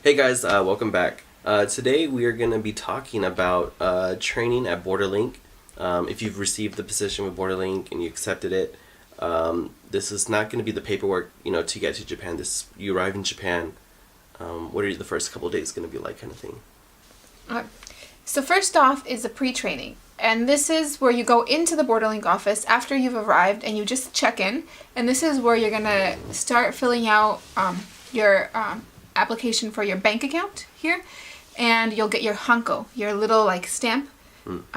Hey guys, welcome back. Today we are going to be talking about training at Borderlink. If you've received the position with Borderlink and you accepted it, this is not going to be the paperwork, to get to Japan. You arrive in Japan. What are the first couple of days going to be like, kind of thing? So first off is a pre-training. And this is where you go into the Borderlink office after you've arrived and you just check in. And this is where you're going to start filling out your application for your bank account here. And you'll get your hanko, your little stamp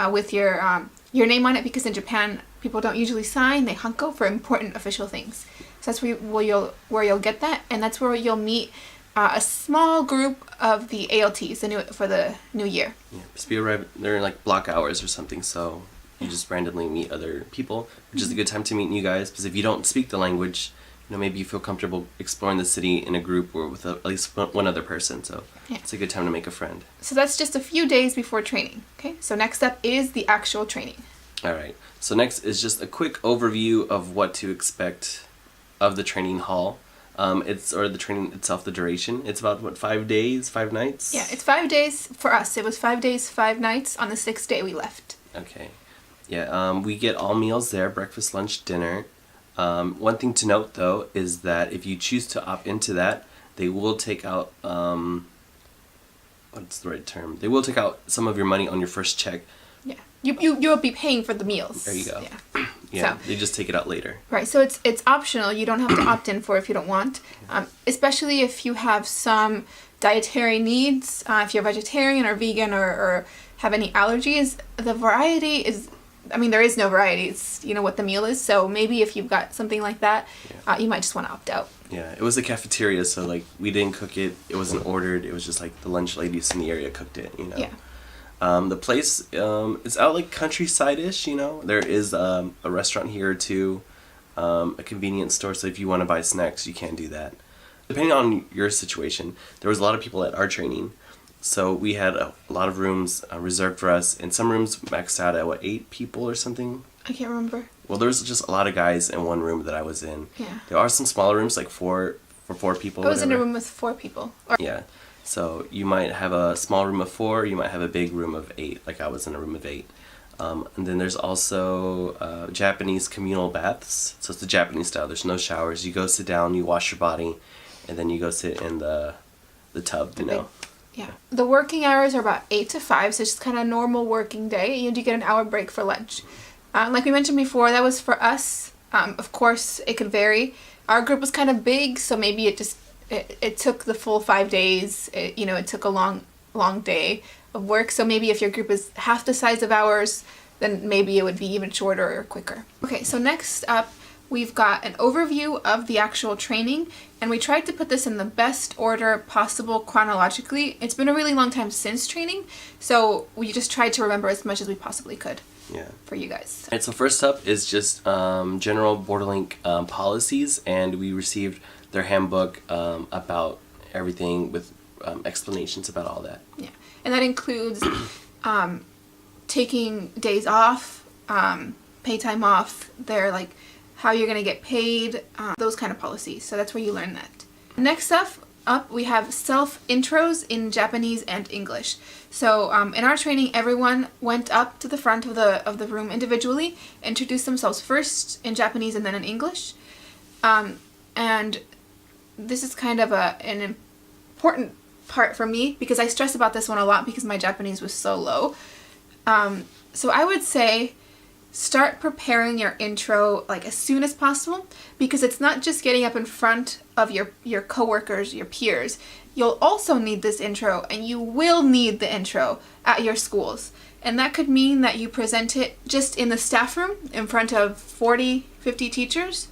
with your name on it, because in Japan people don't usually sign, they hanko for important official things. So that's where you'll get that, and that's where you'll meet a small group of the ALTs for the new year. Yeah, just be arriving. They're in block hours or something, so you just randomly meet other people, which is a good time to meet new guys, because if you don't speak the language, maybe you feel comfortable exploring the city in a group or with at least one other person, so yeah. It's a good time to make a friend. So that's just a few days before training, okay? So next up is the actual training. Alright, so next is just a quick overview of what to expect of the training hall. The training itself, the duration. It's about, 5 days, 5 nights? Yeah, it's 5 days for us. It was 5 days, 5 nights. On the 6th day we left. Okay. Yeah, we get all meals there, breakfast, lunch, dinner. One thing to note, though, is that if you choose to opt into that, they will take out, what's the right term? They will take out some of your money on your first check. Yeah. You'll be paying for the meals. There you go. Yeah. Yeah, so, they just take it out later. Right, so it's optional. You don't have to opt in for it if you don't want, especially if you have some dietary needs. If you're vegetarian or vegan or have any allergies, the variety is, there is no variety. It's, what the meal is. So maybe if you've got something like that, you might just want to opt out. Yeah, it was a cafeteria, so we didn't cook it. It wasn't ordered. It was just the lunch ladies in the area cooked it, Yeah. The place, it's out countryside-ish, There is a restaurant here or two, a convenience store, so if you want to buy snacks, you can do that. Depending on your situation, there was a lot of people at our training, so we had a lot of rooms reserved for us, and some rooms maxed out at, 8 people or something? I can't remember. Well, there was just a lot of guys in one room that I was in. Yeah. There are some smaller rooms, for 4 people. I was in a room with 4 people. Yeah. So you might have a small room of 4, you might have a big room of 8, like I was in a room of 8. And then there's also Japanese communal baths. So it's the Japanese style. There's no showers. You go sit down, you wash your body, and then you go sit in the tub, Yeah. The working hours are about 8 to 5, so it's just kind of normal working day. You do get an hour break for lunch. Like we mentioned before, that was for us. Of course, it could vary. Our group was kind of big, so maybe it took the full 5 days. It took a long day of work. So maybe if your group is half the size of ours, then maybe it would be even shorter or quicker. Okay, so next up, we've got an overview of the actual training, and we tried to put this in the best order possible chronologically. It's been a really long time since training, so we just tried to remember as much as we possibly could. Yeah. For you guys. Alright, so first up is just general Borderlink policies, and we received their handbook about everything with explanations about all that. Yeah, and that includes taking days off, pay time off, they're how you're going to get paid, those kind of policies. So that's where you learn that. Next up we have self-intros in Japanese and English. So in our training, everyone went up to the front of the room individually, introduced themselves first in Japanese and then in English. And this is kind of an important part for me, because I stress about this one a lot because my Japanese was so low. So I would say start preparing your intro as soon as possible, because it's not just getting up in front of your coworkers, your peers. You'll also need this intro, and you will need the intro at your schools. And that could mean that you present it just in the staff room in front of 40, 50 teachers,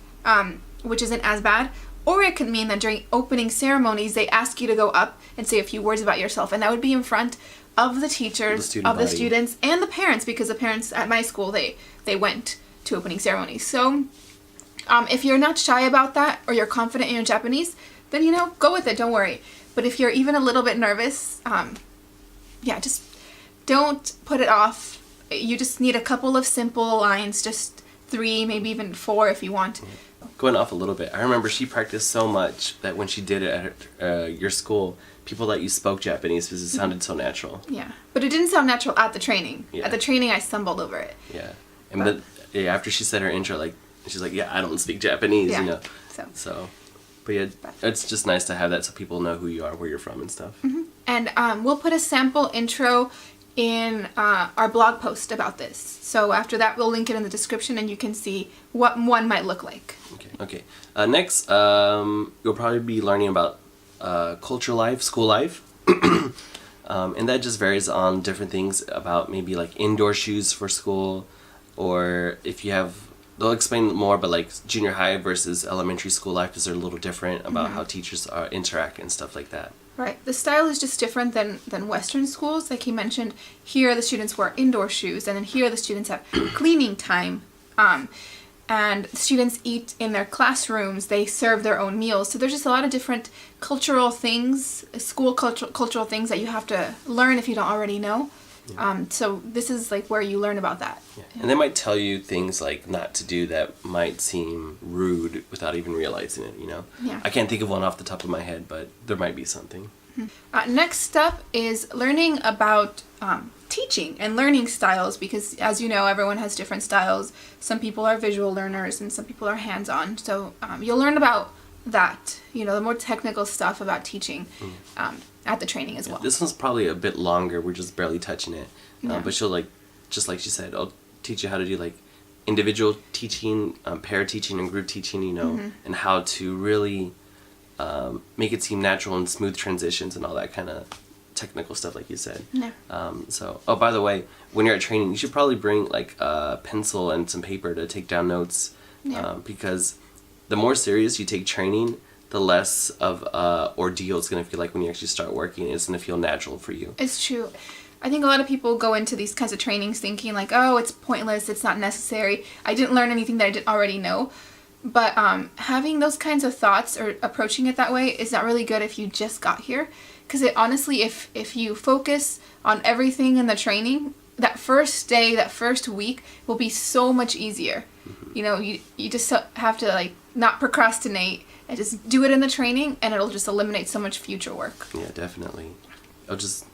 which isn't as bad. Or it could mean that during opening ceremonies, they ask you to go up and say a few words about yourself. And that would be in front of the teachers, of the students, and the parents, because the parents at my school, they went to opening ceremonies. So if you're not shy about that, or you're confident in your Japanese, then, go with it, don't worry. But if you're even a little bit nervous, just don't put it off. You just need a couple of simple lines, just 3, maybe even 4 if you want. going off a little bit, I remember she practiced so much that when she did it at your school, people thought you spoke Japanese because it sounded so natural. Yeah, but it didn't sound natural at the training. Yeah. At the training, I stumbled over it. Yeah, and after she said her intro, like she's like, yeah, I don't speak Japanese, Yeah. you know. So, but yeah, it's just nice to have that so people know who you are, where you're from, and stuff. Mm-hmm. And we'll put a sample intro in our blog post about this. So after that, we'll link it in the description, and you can see what one might look like. Okay. Next, you'll probably be learning about culture life, school life. And that just varies on different things about maybe like indoor shoes for school, or if you have, they'll explain more, but like junior high versus elementary school life is a little different about how teachers interact and stuff like that. Right. The style is just different than Western schools. Like he mentioned, here the students wear indoor shoes, and then here the students have cleaning time. And students eat in their classrooms. They serve their own meals. So there's just a lot of different cultural things, school cultural things that you have to learn if you don't already know. Yeah. So this is like where you learn about that. Yeah. And they might tell you things like not to do that might seem rude without even realizing it, you know? Yeah. I can't think of one off the top of my head, but there might be something. Next up is learning about teaching and learning styles, because as you know, everyone has different styles. Some people are visual learners and some people are hands-on. So you'll learn about that, you know, the more technical stuff about teaching at the training as well. This one's probably a bit longer. We're just barely touching it. But she'll like, just like she said, I'll teach you how to do like individual teaching, pair teaching, and group teaching, you know, and how to really make it seem natural and smooth transitions and all that kind of technical stuff like you said. Yeah. Oh, by the way, when you're at training, you should probably bring like a pencil and some paper to take down notes. Yeah. Because the more serious you take training, the less of ordeal it's going to feel like when you actually start working. It's going to feel natural for you. It's true. I think a lot of people go into these kinds of trainings thinking like, oh, it's pointless, it's not necessary, I didn't learn anything that I didn't already know. But having those kinds of thoughts or approaching it that way is not really good if you just got here. Because honestly, if you focus on everything in the training, that first day, that first week will be so much easier. You know, you just have to like not procrastinate and just do it in the training, and it'll just eliminate so much future work. Yeah, definitely. It'll just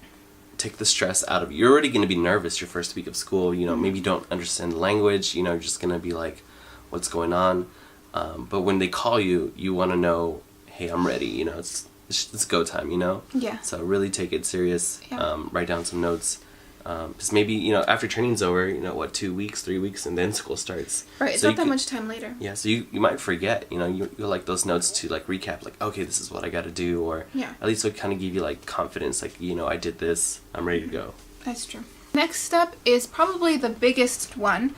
take the stress out of you. You're already going to be nervous your first week of school. You know, maybe you don't understand the language. You know, you're just going to be like, what's going on? But when they call you, you want to know, hey, I'm ready. You know, it's go time, you know? Yeah. So really take it serious. Yeah. Write down some notes. Because maybe, you know, after training's over, you know, 2 weeks, 3 weeks, and then school starts. Right, it's so not that much time later. Yeah, so you might forget, you know, you'll like those notes to like recap, like, okay, this is what I got to do, or at least it'll kind of give you like confidence, like, you know, I did this, I'm ready to go. That's true. Next step is probably the biggest one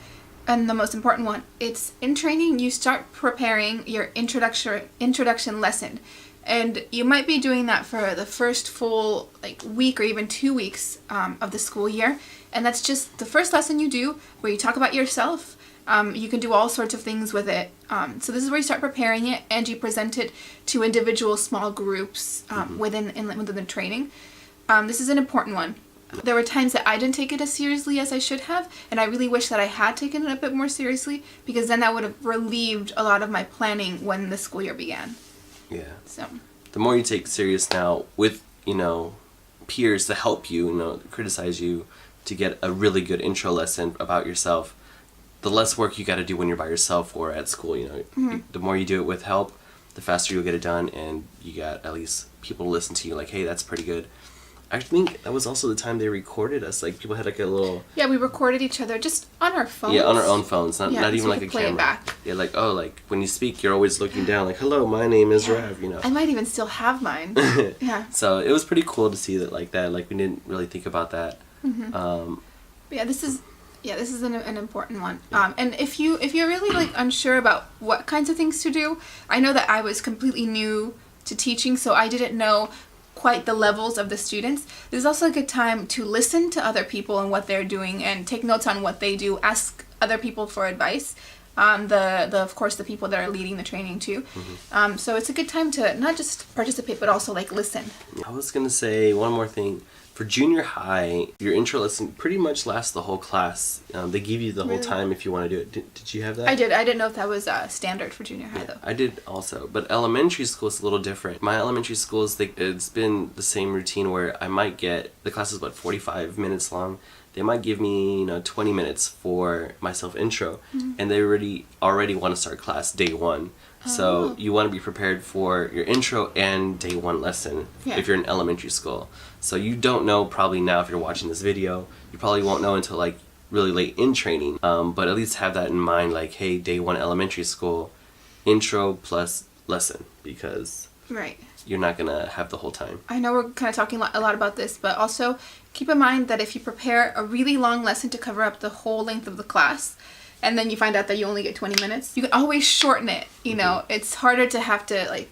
and the most important one. It's in training, you start preparing your introduction lesson. And you might be doing that for the first full like week or even 2 weeks of the school year. And that's just the first lesson you do where you talk about yourself. You can do all sorts of things with it. So this is where you start preparing it, and you present it to individual small groups within the training. This is an important one. There were times that I didn't take it as seriously as I should have, and I really wish that I had taken it a bit more seriously, because then that would have relieved a lot of my planning when the school year began. Yeah. So the more you take serious now with, you know, peers to help you, you know, criticize you, to get a really good intro lesson about yourself, the less work you got to do when you're by yourself or at school, you know. The more you do it with help, the faster you'll get it done, and you got at least people to listen to you like, hey, that's pretty good. I think that was also the time they recorded us. Like, people had like a little... Yeah, we recorded each other just on our phones. Yeah, on our own phones. Not even so like a play camera. It back. Yeah, like, oh, like, when you speak, you're always looking down. Like, hello, my name is Rav, you know. I might even still have mine. Yeah. So it was pretty cool to see that like that. Like, we didn't really think about that. This is an important one. And if you're really like unsure about what kinds of things to do, I know that I was completely new to teaching, so I didn't know quite the levels of the students. This is also a good time to listen to other people and what they're doing, and take notes on what they do. Ask other people for advice. Of course the people that are leading the training too. So it's a good time to not just participate but also like listen. I was gonna say one more thing. For junior high, your intro lesson pretty much lasts the whole class. They give you the whole time if you want to do it. Did you have that? I did. I didn't know if that was standard for junior high, though. I did also. But elementary school is a little different. My elementary school, it's been the same routine where I might get, the class is 45 minutes long. They might give me 20 minutes for my self-intro. And they already want to start class day one. So you want to be prepared for your intro and day one lesson if you're in elementary school. So you don't know probably now if you're watching this video, you probably won't know until like really late in training. But at least have that in mind, like, hey, day one elementary school, intro plus lesson, because you're not going to have the whole time. I know we're kind of talking a lot about this, but also keep in mind that if you prepare a really long lesson to cover up the whole length of the class, and then you find out that you only get 20 minutes, you can always shorten it. You know, it's harder to have to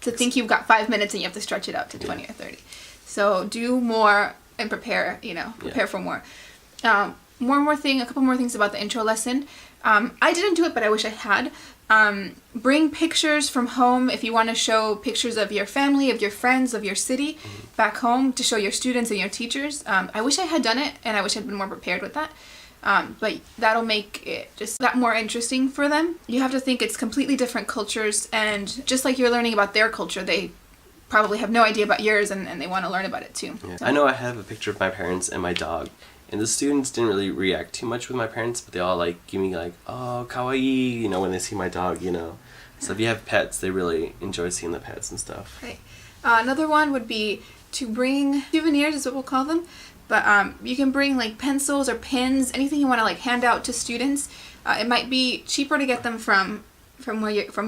to think you've got 5 minutes and you have to stretch it out to 20 or 30. So do more and prepare, prepare for more. A couple more things about the intro lesson. I didn't do it, but I wish I had. Bring pictures from home if you want to show pictures of your family, of your friends, of your city back home to show your students and your teachers. I wish I had done it, and I wish I'd been more prepared with that. But that'll make it just that more interesting for them. You have to think it's completely different cultures, and just like you're learning about their culture, they probably have no idea about yours, and they want to learn about it too. Yeah. So. I know I have a picture of my parents and my dog, and the students didn't really react too much with my parents, but they all give me oh, kawaii, when they see my dog, So if you have pets, they really enjoy seeing the pets and stuff. Right. Another one would be to bring souvenirs, is what we'll call them. But you can bring pencils or pins, anything you want to hand out to students. It might be cheaper to get them from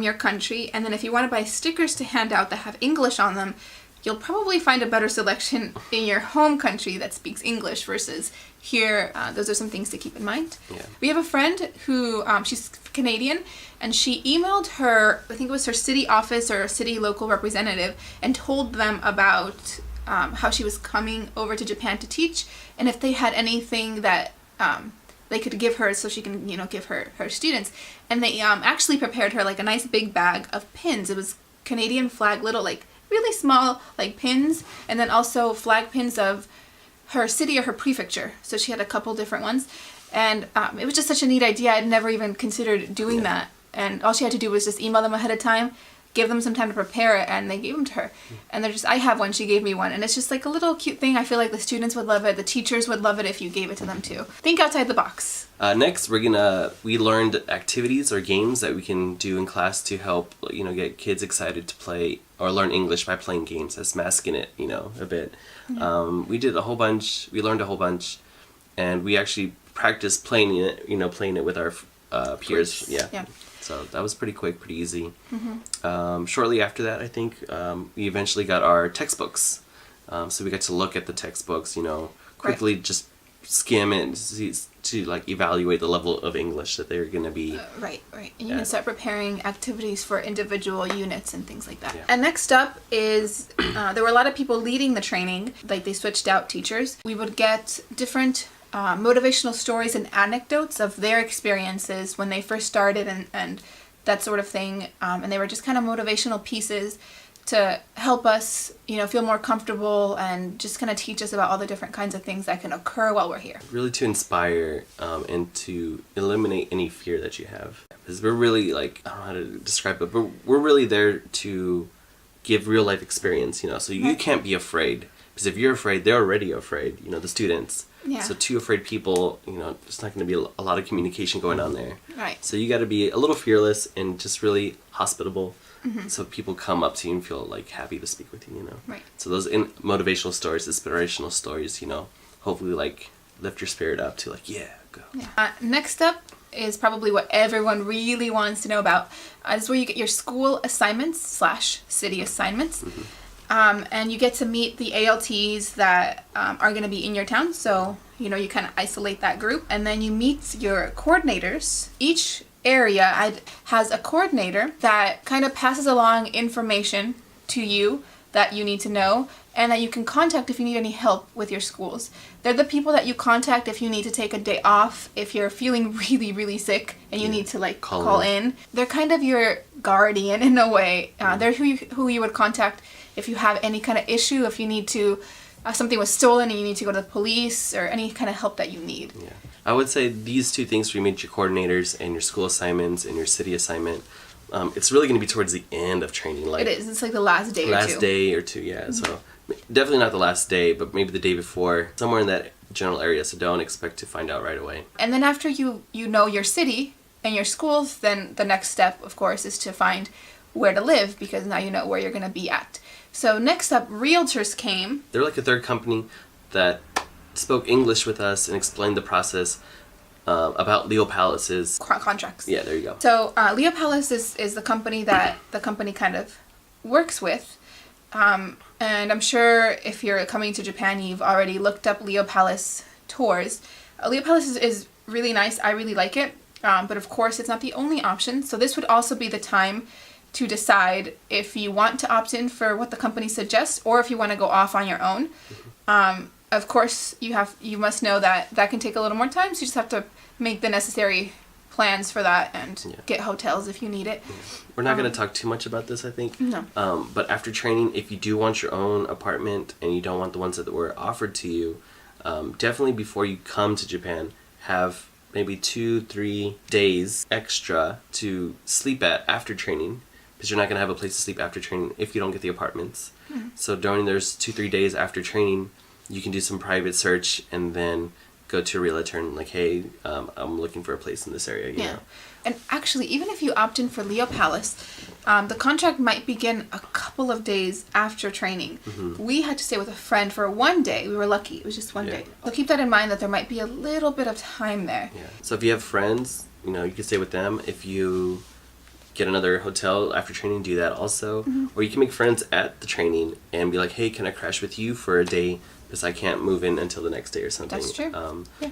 your country, and then if you want to buy stickers to hand out that have English on them, you'll probably find a better selection in your home country that speaks English versus here. Those are some things to keep in mind. Yeah. We have a friend who she's Canadian, and she emailed her, I think it was her city office or city local representative, and told them about how she was coming over to Japan to teach, and if they had anything that they could give her so she can, give her students. And they actually prepared her a nice big bag of pins. It was Canadian flag, little really small pins, and then also flag pins of her city or her prefecture. So she had a couple different ones, and it was just such a neat idea. I'd never even considered doing that, and all she had to do was just email them ahead of time, give them some time to prepare it, and they gave them to her. And I have one, she gave me one, and it's just a little cute thing. I feel like the students would love it, the teachers would love it if you gave it to them too. Think outside the box. Next, we learned activities or games that we can do in class to help, get kids excited to play or learn English by playing games. That's masking it, a bit. Yeah. We did a whole bunch, we learned a whole bunch, and we actually practiced playing it, playing it with our peers. Yeah. So that was pretty quick, pretty easy. Shortly after that, I think, we eventually got our textbooks. So we got to look at the textbooks, quickly just skim it to evaluate the level of English that they're going to be. Right. And you can start preparing activities for individual units and things like that. Yeah. And next up is, there were a lot of people leading the training, they switched out teachers. We would get different motivational stories and anecdotes of their experiences when they first started and that sort of thing. And they were just kind of motivational pieces to help us, feel more comfortable and just kind of teach us about all the different kinds of things that can occur while we're here. Really to inspire and to eliminate any fear that you have. Because we're really, I don't know how to describe it, but we're really there to give real life experience, so you can't be afraid. Because if you're afraid, they're already afraid, the students. Yeah. So two afraid people, there's not going to be a lot of communication going on there. Right. So you got to be a little fearless and just really hospitable. So people come up to you and feel happy to speak with you, Right. So those motivational stories, inspirational stories, hopefully lift your spirit up to go. Yeah. Next up is probably what everyone really wants to know about. This is where you get your school assignments / city assignments. And you get to meet the ALTs that are going to be in your town. So, you kind of isolate that group. And then you meet your coordinators. Each area has a coordinator that kind of passes along information to you that you need to know and that you can contact if you need any help with your schools. They're the people that you contact if you need to take a day off, if you're feeling really, really sick and you need to call in. They're kind of your guardian in a way. They're who you would contact if you have any kind of issue, if you need to something was stolen and you need to go to the police, or any kind of help that you need. Yeah. I would say these two things for you major coordinators and your school assignments and your city assignment, it's really going to be towards the end of training. Like, It is. It's like the last day or two. last day or two, yeah. So definitely not the last day, but maybe the day before, somewhere in that general area. So don't expect to find out right away. And then after you know your city and your schools, then the next step, of course, is to find where to live, because now you know where you're going to be at. So next up, realtors came. They're like a third company that spoke English with us and explained the process about Leo Palace's Contracts. Yeah, there you go. So Leo Palace is the company that the company kind of works with. And I'm sure if you're coming to Japan, you've already looked up Leo Palace tours. Leo Palace is really nice. I really like it. But of course, it's not the only option. So this would also be the time to decide if you want to opt in for what the company suggests, or if you want to go off on your own. Of course, you must know that can take a little more time, so you just have to make the necessary plans for that and get hotels if you need it. We're not going to talk too much about this, I think. No. But after training, if you do want your own apartment and you don't want the ones that were offered to you, definitely before you come to Japan, have maybe 2-3 days extra to sleep at after training, because you're not going to have a place to sleep after training if you don't get the apartments. So during those 2-3 days after training, you can do some private search and then go to a realtor and like, hey, I'm looking for a place in this area, you know. And actually, even if you opt in for Leo Palace, the contract might begin a couple of days after training. We had to stay with a friend for 1 day. We were lucky. It was just one day. So keep that in mind, that there might be a little bit of time there. Yeah. So if you have friends, you know, you can stay with them. If you get another hotel after training, do that also. Or you can make friends at the training and be like, hey, can I crash with you for a day? Because I can't move in until the next day or something. That's true.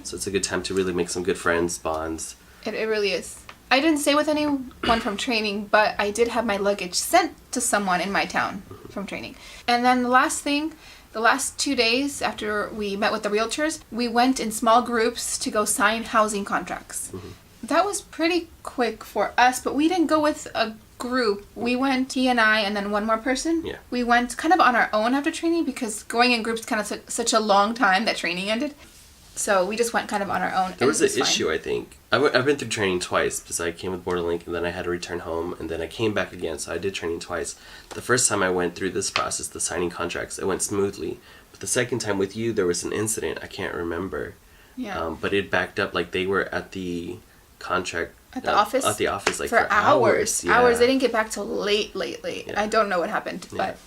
So it's a good time to really make some good friends, bonds. It really is. I didn't stay with anyone from training, but I did have my luggage sent to someone in my town from training. And then the last 2 days after we met with the realtors, we went in small groups to go sign housing contracts. That was pretty quick for us, but we didn't go with a group. We went, he and I, and then one more person. Yeah. We went kind of on our own after training, because going in groups kind of took such a long time that training ended. So we just went kind of on our own. There was an issue, I think. I've been through training twice, because I came with Borderlink and then I had to return home and then I came back again, so I did training twice. The first time I went through this process, the signing contracts, it went smoothly. But the second time with you, there was an incident. I can't remember. Yeah. But it backed up, like they were at the contract. At the office? At the office, like for hours. Yeah. Hours. They didn't get back till late. Yeah. I don't know what happened, but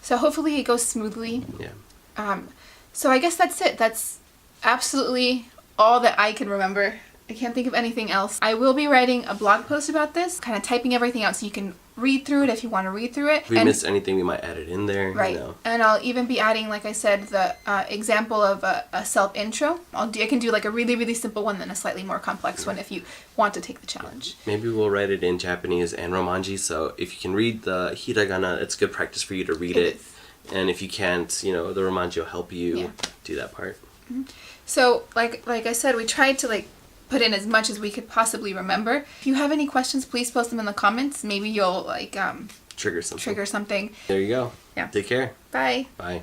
so hopefully it goes smoothly. Yeah. So I guess that's it. That's absolutely all that I can remember. I can't think of anything else. I will be writing a blog post about this, kind of typing everything out so you can read through it if you want to read through it. If we missed anything, we might add it in there. Right. You know. And I'll even be adding, like I said, the example of a self-intro. I can do like a really, really simple one, then a slightly more complex one if you want to take the challenge. Maybe we'll write it in Japanese and Romanji, so if you can read the hiragana, it's good practice for you to read it. And if you can't, you know, the Romanji will help you do that part. So, like I said, we tried to put in as much as we could possibly remember. If you have any questions, please post them in the comments. Maybe you'll trigger something. Trigger something. There you go. Yeah. Take care. Bye. Bye.